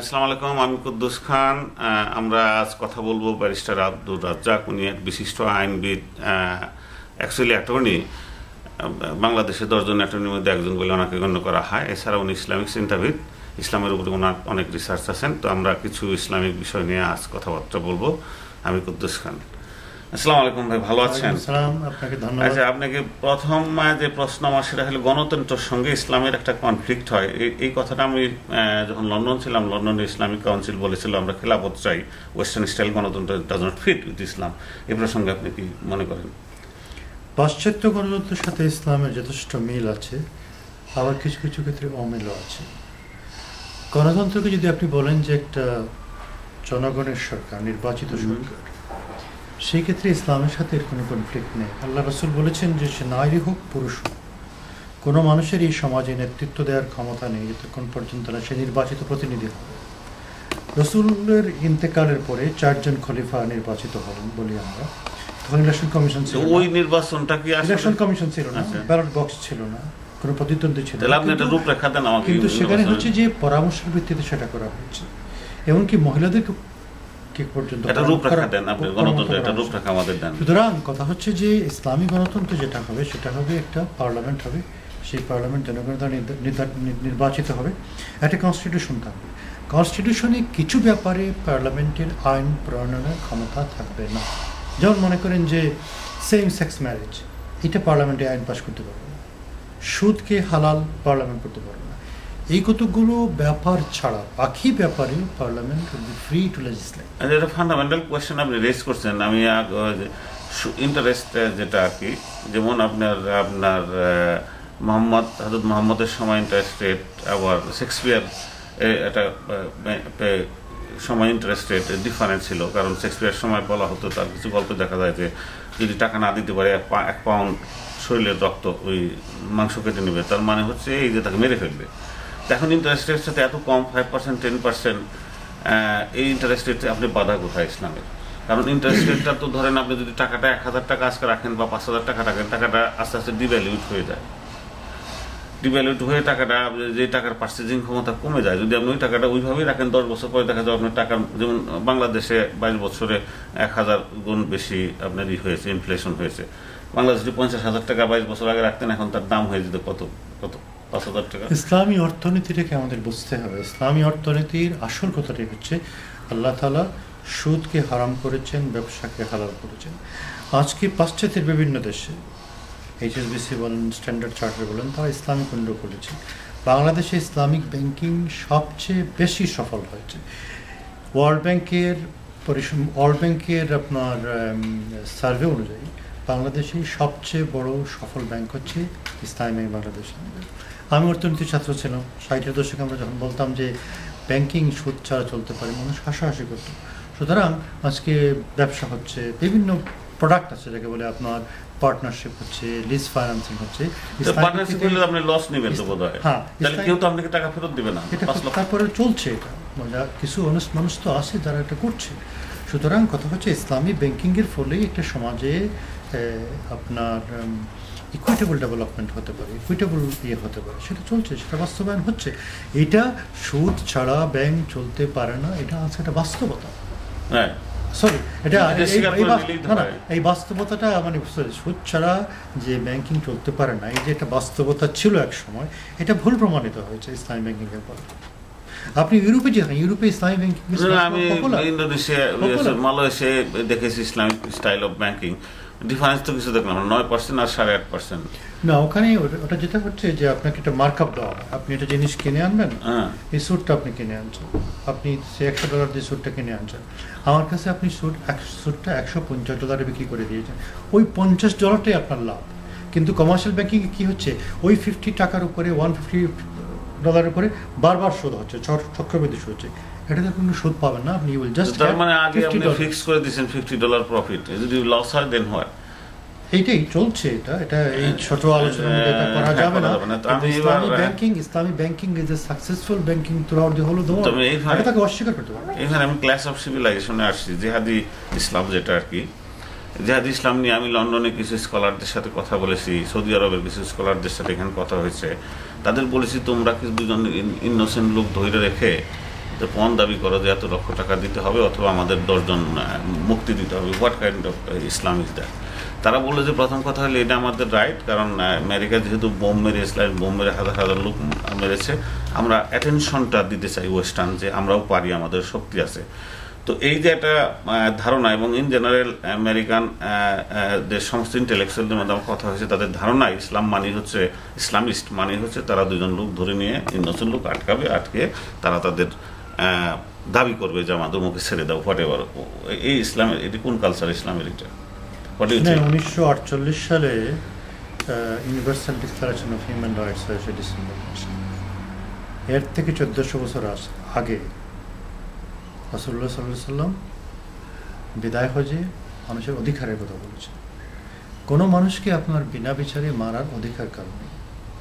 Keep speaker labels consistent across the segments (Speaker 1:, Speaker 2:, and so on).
Speaker 1: আসসালামু আলাইকুম, আমি কুদ্দুস খান। আমরা আজ কথা বলবো ব্যারিস্টার আব্দুর রাজ্জাক। উনি এক বিশিষ্ট আইনবিদ, অ্যাকচুয়ালি অ্যাটর্নি। বাংলাদেশে 10 জন অ্যাটর্নির মধ্যে একজন বলে ওনাকে গণ্য করা হয়। এছাড়া উনি ইসলামিক চিন্তাবিদ, ইসলামের উপরে ওনার অনেক রিসার্চ আছেন। তো আমরা কিছু ইসলামিক বিষয় নিয়ে আজ কথাবার্তা বলবো। আমি কুদ্দুস খান। আসসালামু আলাইকুম ভাই, ভালো আছেন?
Speaker 2: আপনাকে ধন্যবাদ।
Speaker 1: আচ্ছা, আপনাকে প্রথম যে প্রশ্ন আমার সেটা হলো গণতন্ত্রের সঙ্গে ইসলামের একটা কনফ্লিক্ট হয়। এই কথাটা আমি যখন লন্ডন ছিলাম, লন্ডনের ইসলামিক কাউন্সিল বলেছিল আমরা খেলাফত চাই, ওয়েস্টার্ন স্টাইল গণতন্ত্র ডাজ নট ফিট উইথ ইসলাম। এই প্রসঙ্গে আপনি কি মনে করেন?
Speaker 2: পাশ্চাত্য গণতন্ত্রের সাথে ইসলামের যথেষ্ট মিল আছে, আবার কিছু কিছু ক্ষেত্রে অমিলও আছে। গণতন্ত্রকে যদি আপনি বলেন যে একটা জনগণের সরকার, নির্বাচিত সরকার, সেই ক্ষেত্রে ইসলামের সাথে এর কোনো কনফ্লিক্ট নেই। আল্লাহ রাসূল বলেছেন যে সে নারী হোক পুরুষ হোক, কোনো মানুষের এই সমাজে নেতৃত্ব দেওয়ার ক্ষমতা নেই যতক্ষণ পর্যন্ত না সে নির্বাচিত প্রতিনিধি হবে। রসুলের ইন্তেকালের পরে 4 জন খলিফা নির্বাচিত হলেন বলি আমরা। তখন ইলেকশন কমিশন ছিল,
Speaker 1: ওই নির্বাচনটা কি
Speaker 2: ইলেকশন কমিশন ছিল না, ব্যালট বক্স ছিল না, কোনো প্রতিদ্বন্দ্বী ছিল না, কিন্তু সেখানে হচ্ছে যে পরামর্শের ভিত্তিতে সেটা করা হয়েছে। এমনকি মহিলাদেরকে সুতরাং কথা হচ্ছে যে ইসলামী গণতন্ত্র যেটা হবে সেটা হবে একটা পার্লামেন্ট হবে, সেই পার্লামেন্ট জনগণের দ্বারা নির্বাচিত হবে, একটা কনস্টিটিউশন থাকবে। কনস্টিটিউশনে কিছু ব্যাপারে পার্লামেন্টের আইন প্রণয়নের ক্ষমতা থাকবে না। যেমন মনে করেন যে সেম সেক্স ম্যারেজ, এটা পার্লামেন্টে আইন পাস করতে পারবে না। সুদকে হালাল পার্লামেন্ট করতে পারবে না। এই কতগুলো ব্যাপার ছাড়া বাকি ব্যাপারে parliament will be free to লেজিসলেট।
Speaker 1: এটা ফান্ডামেন্টাল কোয়েশ্চেন আপনি রেজ করছেন। আমি ইন্টারেস্ট যেটা আর কি, যেমন আপনার হযরত মুহাম্মদের সময় ইন্টারেস্টেড, আবার শেক্সপিয়ার এটা সময় ইন্টারেস্টেড ডিফারেন্ট ছিল। কারণ শেক্সপিয়ার সময় বলা হতো, তার কিছু গল্প দেখা যায় যে যদি টাকা না দিতে পারে 1 পাউন্ড শরীরের রক্ত ওই মাংস কেটে নেবে, তার মানে হচ্ছে এই যে তাকে মেরে ফেলবে। এখন ইন্টারেস্ট রেটের সাথে এত কম, 5%, 10%, এই ইন্টারেস্ট রেটে আপনি বাধা কোথায় ইসলামের? কারণ ইন্টারেস্ট রেটটা তো ধরেন আপনি যদি টাকাটা 1000 টাকা আজকে রাখেন বা 5000 টাকা রাখেন, টাকাটা আস্তে আস্তে ডিভ্যালুয়েট হয়ে যায়। ডিভ্যালুয়েট হয়ে টাকাটা, যে টাকার পার্চেজিং ক্ষমতা কমে যায়। যদি আপনি ওই টাকাটা ওইভাবেই রাখেন, 10 বছর পরে দেখা যায় আপনার টাকার, যেমন বাংলাদেশে 22 বছরে 1000 গুণ বেশি আপনার হয়েছে, ইনফ্লেশন হয়েছে। বাংলাদেশ যদি 50,000 টাকা 22 বছর আগে রাখতেন, এখন তার দাম হয়ে যেত কত 5,000 টাকা।
Speaker 2: ইসলামী অর্থনীতিটাকে আমাদের বুঝতে হবে। ইসলামী অর্থনীতির আসল কথাটাই হচ্ছে আল্লাহ তাআলা সুদকে হারাম করেছেন, ব্যবসাকে হালাল করেছেন। আজকে পাশ্চাত্যের বিভিন্ন দেশে HSBC বলেন, স্ট্যান্ডার্ড চার্টার বলেন, তারা ইসলামিক উন্নয়ন করেছে। বাংলাদেশে ইসলামিক ব্যাংকিং সবচেয়ে বেশি সফল হয়েছে। ওয়ার্ল্ড ব্যাংকের আপনার সার্ভে অনুযায়ী বাংলাদেশে সবচেয়ে বড় সফল ব্যাংক হচ্ছে ইসলামী ব্যাংক বাংলাদেশ। আমি অর্থনীতির ছাত্র ছিলাম। 60-এর দশকে আমরা যখন বলতাম যে ব্যাংকিং সুদ ছাড়া চলতে পারে, মানুষ হাসাহাসি করত। সুতরাং আজকে ব্যবসা হচ্ছে, বিভিন্ন প্রোডাক্ট আছে যাকে বলে আপনার পার্টনারশিপ হচ্ছে, লিজ ফাইন্যান্সিং হচ্ছে। তারপরে চলছে এটা, কিছু মানুষ তো আছে যারা এটা করছে। সুতরাং কথা হচ্ছে ইসলামী ব্যাংকিংয়ের ফলে একটা সমাজে আপনার ইকুইটেবল ডেভেলপমেন্ট হতে পারে, ইকুইটেবল হতে পারে, সেটা চলছে, সেটা বাস্তবায়ন হচ্ছে। এটা সুদ ছাড়া ব্যাংক চলতে পারে না, এটা আছে একটা বাস্তবতা। সরি, এটা এই বাস্তবতাটা মানে সুদ ছাড়া যে ব্যাংকিং চলতে পারে না, এই যে একটা বাস্তবতা ছিল এক সময়, এটা ভুল প্রমাণিত হয়েছে ইসলামী ব্যাংকিংয়ের পর। আপনি ইউরোপে যান, ইউরোপে ইসলামী ব্যাংকিং,
Speaker 1: আমি ইন্দোনেশিয়া, মালয়েশিয়া দেখেছি Islamic style of banking. Difference তো কিছু দেখলাম না, 9% আর 8.5%।
Speaker 2: না, ওখানে ওটা যেটা হচ্ছে যে আপনাকে একটা মার্কআপ দেওয়া হয়। আপনি একটা জিনিস কিনে আনবেন, এই স্যুটটা আপনি কিনে আনছেন, আপনি সে $100 দিয়ে স্যুটটা কিনে আনছেন, আমার কাছে আপনি স্যুটটা $150 বিক্রি করে দিয়েছেন। ওই $50টাই আপনার লাভ। কিন্তু কমার্শিয়াল ব্যাংকিংয়ে কী হচ্ছে, ওই 50 টাকার উপরে, $150 উপরে বারবার সুদ হচ্ছে, চক্রবৃদ্ধি সুদ হচ্ছে। এটাতে কোনো সুদ পাবেন না আপনি।
Speaker 1: তার মানে আগে আপনি ফিক্স করে দিয়েছেন $50 প্রফিট, যদি লস হয় দেন হয়।
Speaker 2: এইটাই চলছে। এটা এই ছোট আলোচনার মধ্যে এটা করা যাবে না। ইসলামী banking is a successful banking throughout the whole of the world. এটা তাকে অস্বীকার করতে পারবে।
Speaker 1: এখানে আমি ক্লাস অফ সিভিলাইজেশনে আসছি, জিহাদি ইসলাম যেটা আর কি। জিহাদি ইসলাম নিয়ে আমি লন্ডনে কিছু স্কলারদের সাথে কথা বলেছি, সৌদি আরবের কিছু স্কলারদের সাথে এখানে কথা হয়েছে। তাদের বলেছি তোমরা কিছু 2 জন ইনোসেন্ট লোক ধরে রেখে যে পণ দাবি করো যে এত লক্ষ টাকা দিতে হবে অথবা আমাদের 10 জন মুক্তি দিতে হবে, what kind of Islam is that? তারা বললো যে প্রথম কথা হলো এটা আমাদের রাইট, কারণ আমেরিকা যেহেতু বোম মেরে ইসরায়েল বোম মেরে হাজার হাজার লোক মেরেছে, আমরা অ্যাটেনশনটা দিতে চাই ওয়েস্টার্ন, যে আমরাও পারি, আমাদের শক্তি আছে। তো এই যে একটা ধারণা, এবং ইন জেনারেল আমেরিকান যে সমস্ত ইন্টেলেকচুয়ালদের মধ্যে আমার কথা হয়েছে, তাদের ধারণা ইসলাম মানে হচ্ছে, ইসলামিস্ট মানে হচ্ছে তারা 2 জন লোক ধরে নিয়ে ইনোসেন্ট লোক আটকে তারা তাদের দাবি করবে যে আমাদের মুখে ছেড়ে দাও, হোয়াট এভার। এই ইসলামের এটি কোন কালচার ইসলামের? এটা
Speaker 2: 1948 সালে universal declaration of human rights হয়েছে ডিসেম্বর মাসে। এর থেকে 1400 বছর আগে রাসূলুল্লাহ সাল্লাল্লাহু আলাইহি সাল্লাম বিদায় হজে মানুষের অধিকারের কথা বলেছেন। কোনো মানুষকে আপনার বিনা বিচারে মারার অধিকার কারণ নেই,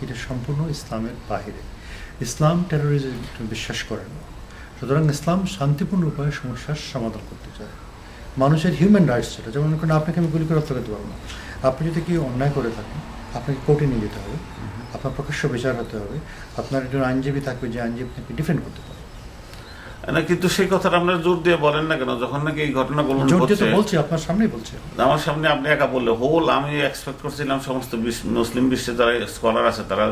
Speaker 2: এটা সম্পূর্ণ ইসলামের বাহিরে। ইসলাম টেরোরিজম বিশ্বাস করে না। সুতরাং ইসলাম শান্তিপূর্ণ উপায়ে সমস্যার সমাধান করতে চায়। মানুষের হিউম্যান রাইটস যেটা, যেমন আপনাকে আমি গুলি করে হত্যা করতে পারবো না, আপনি যদি কেউ অন্যায় করে থাকেন আপনাকে কোর্টে নিয়ে যেতে হবে, আপনার প্রকাশ্য বিচার হতে হবে, আপনার একজন আইনজীবী থাকবে যে আইনজীবী আপনাকে ডিফেন্ড করতে পারে
Speaker 1: না। কিন্তু সেই কথাটা আপনারা জোর দিয়ে বলেন না কেন? যখন নাকি এই ঘটনাগুলো
Speaker 2: বলছি, আপনার সামনেই বলছি,
Speaker 1: আমার সামনে আপনি একা বললে হোল, আমি এক্সপেক্ট করছিলাম সমস্ত মুসলিম বিশ্বে যারা স্কলার আছে তারা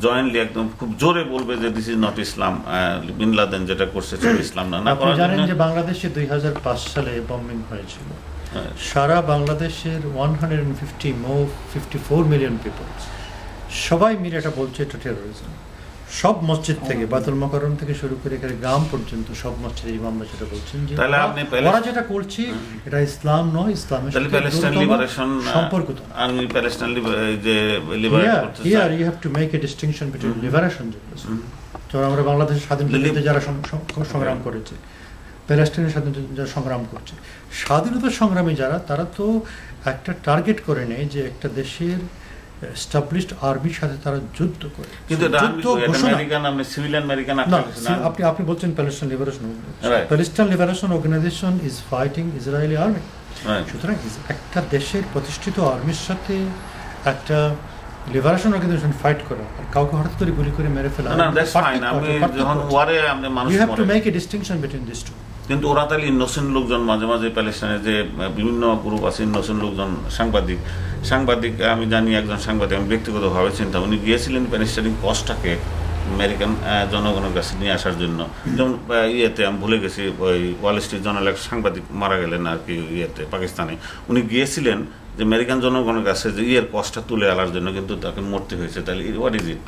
Speaker 1: জয়েন্টলি একদম খুব জোরে বলবে যে this is not Islam, bin Laden যেটা করছে ইসলাম না।
Speaker 2: আপনি জানেন যে বাংলাদেশে 2005 সালে বম্বিং হয়েছিল, সারা বাংলাদেশের 54 মিলিয়ন পিপল সবাই মিলে এটা বলছে এটা টেরোরিজম। সব মসজিদ থেকে বায়তুল মোকাররম থেকে শুরু করে এখানে গ্রাম পর্যন্ত সব মসজিদের ইমামরা যেটা বলছেন যে ওরা যেটা করছে এটা ইসলাম নয়, ইসলামের সাথে
Speaker 1: প্যালেস্টাইন লিবারেশন
Speaker 2: সম্পর্কিত।
Speaker 1: আর্মি প্যালেস্টাইন যে লিবারেট করতে চায়,
Speaker 2: here you have to make a distinction between liberation, যেমন আমরা বাংলাদেশের স্বাধীনতা যারা সংগ্রাম করেছে, প্যালেস্টাইনের স্বাধীনতা যারা সংগ্রাম করছে, স্বাধীনতা সংগ্রামী যারা, তারা তো একটা টার্গেট করে নেয় যে একটা দেশের এস্টাবলিশড আর্মির সাথে তারা যুদ্ধ করে।
Speaker 1: কিন্তু
Speaker 2: আপনি বলছেন Palestine liberation, Palestine liberation organization is fighting Israeli army. সুতরাং একটা দেশের প্রতিষ্ঠিত আর্মির সাথে একটা লিবারেশন অর্গানাইজেশন ফাইট করা আর কাউকে হঠাৎ করে গুলি করে মেরে ফেলা, you have to make a distinction between this two.
Speaker 1: কিন্তু ওরা তাহলে ইনোসেন্ট লোকজন, মাঝে মাঝে প্যালেস্টাইনের যে বিভিন্ন গ্রুপ আছে ইনোসেন্ট লোকজন, সাংবাদিক আমি জানি একজন সাংবাদিক, আমি ব্যক্তিগতভাবে চিন্তা, উনি গিয়েছিলেন প্যালেস্টাইন কস্টটাকে আমেরিকান জনগণের কাছে নিয়ে আসার জন্য। যেমন ইয়েতে আমি ভুলে গেছি, ওই ওয়াল স্ট্রিট জার্নাল এক সাংবাদিক মারা গেলেন আর কি ইয়েতে পাকিস্তানে, উনি গিয়েছিলেন যে আমেরিকান জনগণের কাছে যে কস্টটা তুলে আনার জন্য, কিন্তু তাকে মরতে হয়েছে। তাহলে হোয়াট ইজ ইট?